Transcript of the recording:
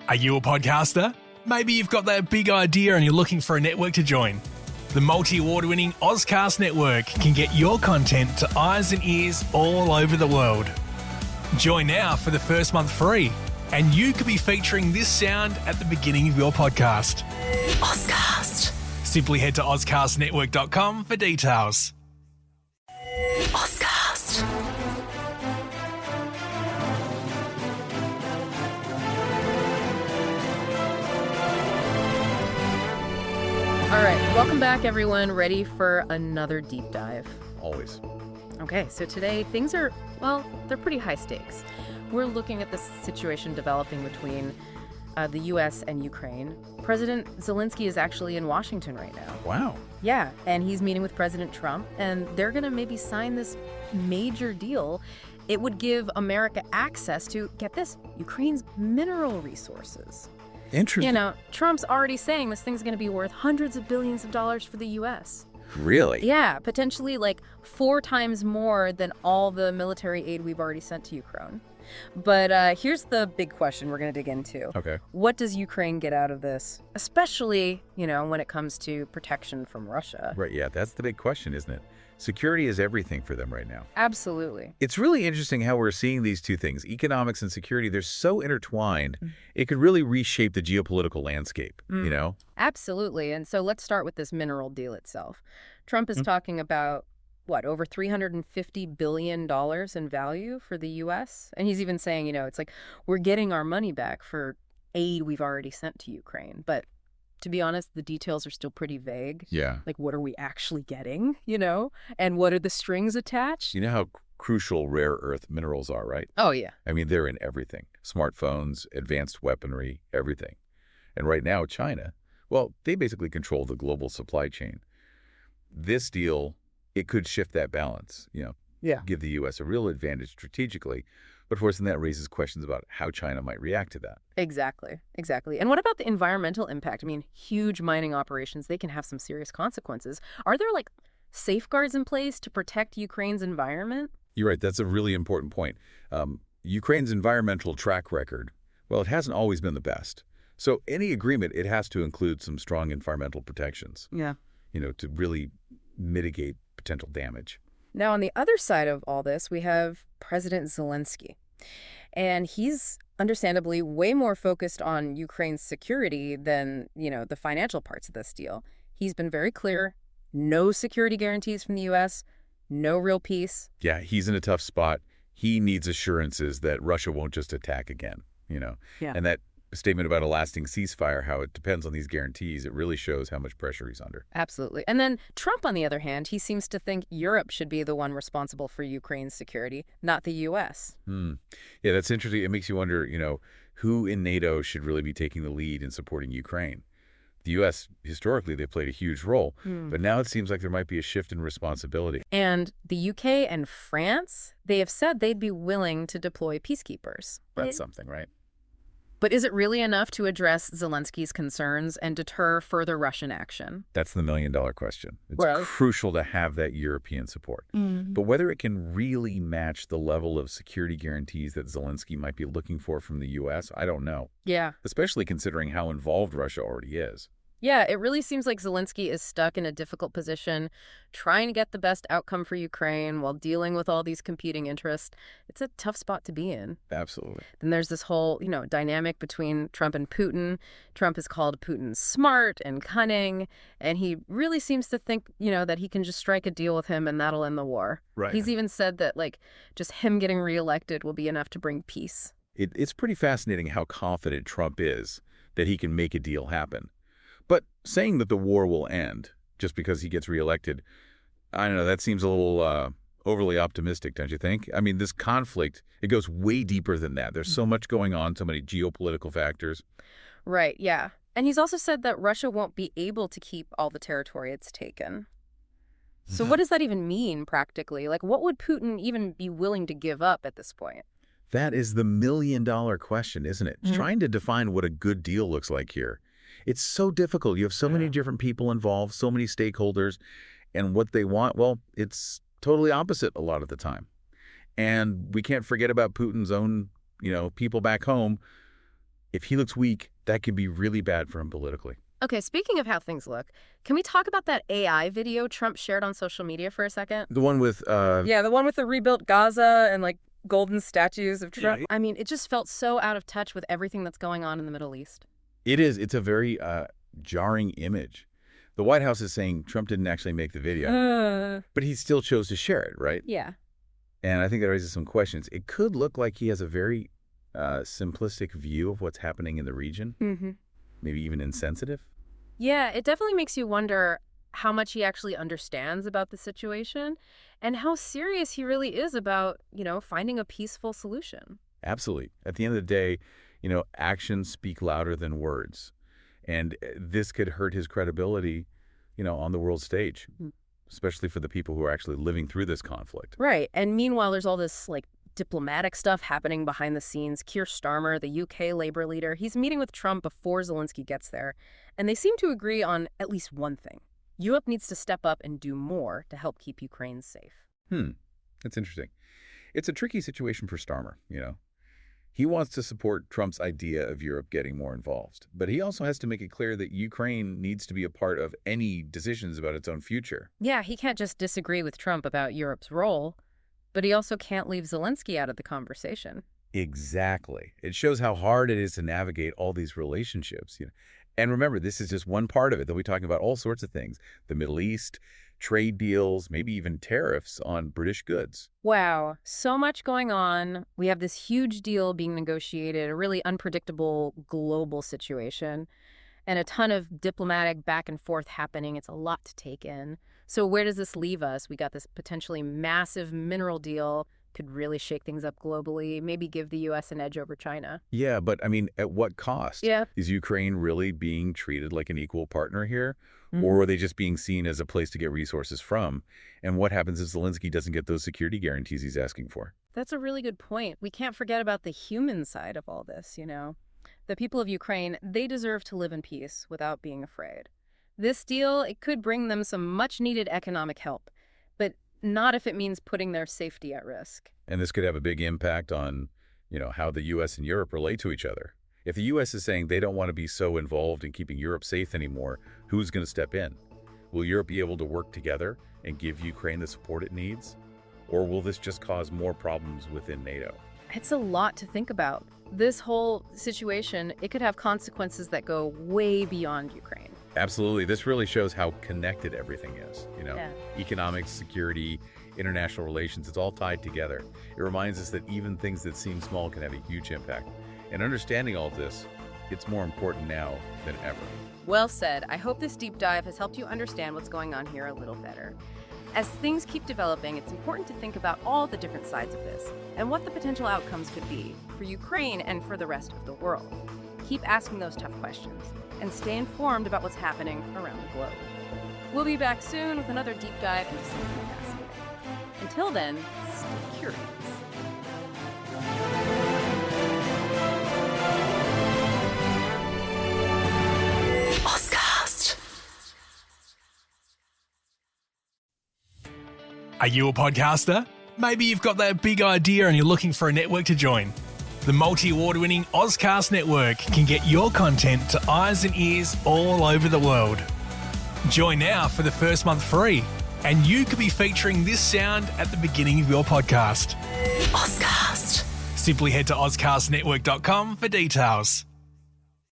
Are you a podcaster? Maybe you've got that big idea and you're looking for a network to join. The multi-award-winning Ozcast Network can get your content to eyes and ears all over the world. Join now for the first month free, and you could be featuring this sound at the beginning of your podcast. Ozcast. Simply head to ozcastnetwork.com for details. Ozcast. All right, welcome back, everyone. Ready for another deep dive? Always. Okay, so today things are, well, they're pretty high stakes. We're looking at the situation developing between the U.S. and Ukraine. President Zelenskyy is actually in Washington right now. Wow. Yeah, and he's meeting with President Trump, and they're going to maybe sign this major deal. It would give America access to, get this, Ukraine's mineral resources. Interesting. You know, Trump's already saying this thing's going to be worth hundreds of billions of dollars for the U.S. Really? Yeah, potentially like 4 times more than all the military aid we've already sent to Ukraine. But here's the big question we're going to dig into. Okay. What does Ukraine get out of this? Especially, you know, when it comes to protection from Russia. Right, yeah, that's the big question, isn't it? Security is everything for them right now. Absolutely. It's really interesting how we're seeing these two things, economics and security. They're so intertwined, it could really reshape the geopolitical landscape, you know? Absolutely. And so let's start with this mineral deal itself. Trump is talking about, what, over $350 billion in value for the U.S.? And he's even saying, you know, it's like, we're getting our money back for aid we've already sent to Ukraine. But to be honest, the details are still pretty vague. Yeah. Like, what are we actually getting, you know? And what are the strings attached? You know how crucial rare earth minerals are, right? Oh, yeah. I mean, they're in everything. Smartphones, advanced weaponry, everything. And right now, China, well, they basically control the global supply chain. This deal, it could shift that balance, you know, give the U.S. a real advantage strategically. But of course, then that raises questions about how China might react to that. Exactly. And what about the environmental impact? I mean, huge mining operations, they can have some serious consequences. Are there, like, safeguards in place to protect Ukraine's environment? You're right. That's a really important point. Ukraine's environmental track record, well, it hasn't always been the best. So any agreement, it has to include some strong environmental protections, Yeah. you know, to really mitigate potential damage. Now, on the other side of all this, we have President Zelenskyy. And he's understandably way more focused on Ukraine's security than, you know, the financial parts of this deal. He's been very clear, no security guarantees from the U.S., no real peace. Yeah, he's in a tough spot. He needs assurances that Russia won't just attack again, you know. Yeah. And that statement about a lasting ceasefire, how it depends on these guarantees, it really shows how much pressure he's under. Absolutely. And then Trump, on the other hand, he seems to think Europe should be the one responsible for Ukraine's security, not the U.S. Yeah, that's interesting. It makes you wonder, you know, who in NATO should really be taking the lead in supporting Ukraine? The U.S., historically, they played a huge role, but now it seems like there might be a shift in responsibility. And the U.K. and France, they have said they'd be willing to deploy peacekeepers. That's something, right? But is it really enough to address Zelensky's concerns and deter further Russian action? That's the million-dollar question. It's Well- crucial to have that European support. But whether it can really match the level of security guarantees that Zelenskyy might be looking for from the U.S., I don't know, Yeah. especially considering how involved Russia already is. Yeah, it really seems like Zelenskyy is stuck in a difficult position, trying to get the best outcome for Ukraine while dealing with all these competing interests. It's a tough spot to be in. Absolutely. Then there's this whole, you know, dynamic between Trump and Putin. Trump has called Putin smart and cunning, and he really seems to think, you know, that he can just strike a deal with him and that'll end the war. Right. He's even said that, like, just him getting reelected will be enough to bring peace. It's pretty fascinating how confident Trump is that he can make a deal happen. But saying that the war will end just because he gets reelected, I don't know, that seems a little overly optimistic, don't you think? I mean, this conflict, it goes way deeper than that. There's so much going on, so many geopolitical factors. Right, yeah. And he's also said that Russia won't be able to keep all the territory it's taken. So what does that even mean practically? Like, what would Putin even be willing to give up at this point? That is the million-dollar question, isn't it? Trying to define what a good deal looks like here. It's so difficult. You have so many different people involved, so many stakeholders, and what they want, well, it's totally opposite a lot of the time. And we can't forget about Putin's own, people back home. If he looks weak, that could be really bad for him politically. Okay, speaking of how things look, can we talk about that AI video Trump shared on social media for a second? The one with, Yeah, the one with the rebuilt Gaza and, like, golden statues of Trump. Yeah. I mean, it just felt so out of touch with everything that's going on in the Middle East. It is. It's a very jarring image. The White House is saying Trump didn't actually make the video, but he still chose to share it, right? Yeah. And I think that raises some questions. It could look like he has a very simplistic view of what's happening in the region, maybe even insensitive. Yeah, it definitely makes you wonder how much he actually understands about the situation and how serious he really is about, finding a peaceful solution. Absolutely. At the end of the day, actions speak louder than words. And this could hurt his credibility, on the world stage, especially for the people who are actually living through this conflict. Right. And meanwhile, there's all this, diplomatic stuff happening behind the scenes. Keir Starmer, the UK Labour leader, he's meeting with Trump before Zelenskyy gets there. And they seem to agree on at least one thing. Europe needs to step up and do more to help keep Ukraine safe. That's interesting. It's a tricky situation for Starmer, He wants to support Trump's idea of Europe getting more involved, but he also has to make it clear that Ukraine needs to be a part of any decisions about its own future. Yeah, he can't just disagree with Trump about Europe's role, but he also can't leave Zelenskyy out of the conversation. Exactly. It shows how hard it is to navigate all these relationships. And remember, this is just one part of it. They'll be talking about all sorts of things. The Middle East, trade deals, maybe even tariffs on British goods. Wow, so much going on. We have this huge deal being negotiated, a really unpredictable global situation, and a ton of diplomatic back and forth happening. It's a lot to take in. So where does this leave us? We got this potentially massive mineral deal, could really shake things up globally, maybe give the U.S. an edge over China. Yeah, but I mean, at what cost? Yeah. Is Ukraine really being treated like an equal partner here? Or are they just being seen as a place to get resources from? And what happens if Zelenskyy doesn't get those security guarantees he's asking for? That's a really good point. We can't forget about the human side of all this, The people of Ukraine, they deserve to live in peace without being afraid. This deal, it could bring them some much-needed economic help, but not if it means putting their safety at risk. And this could have a big impact on, how the U.S. and Europe relate to each other. If the U.S. is saying they don't want to be so involved in keeping Europe safe anymore, who's going to step in? Will Europe be able to work together and give Ukraine the support it needs? Or will this just cause more problems within NATO? It's a lot to think about. This whole situation, it could have consequences that go way beyond Ukraine. Absolutely. This really shows how connected everything is. Yeah. Economics, security, international relations, it's all tied together. It reminds us that even things that seem small can have a huge impact. And understanding all of this, it's more important now than ever. Well said. I hope this deep dive has helped you understand what's going on here a little better. As things keep developing, it's important to think about all the different sides of this and what the potential outcomes could be for Ukraine and for the rest of the world. Keep asking those tough questions and stay informed about what's happening around the globe. We'll be back soon with another deep dive into something fascinating. Until then, stay curious. Are you a podcaster? Maybe you've got that big idea and you're looking for a network to join. The multi-award-winning Ozcast network can get your content to eyes and ears all over the world. Join now for the first month free, and you could be featuring this sound at the beginning of your podcast. Ozcast. Simply head to ozcastnetwork.com for details.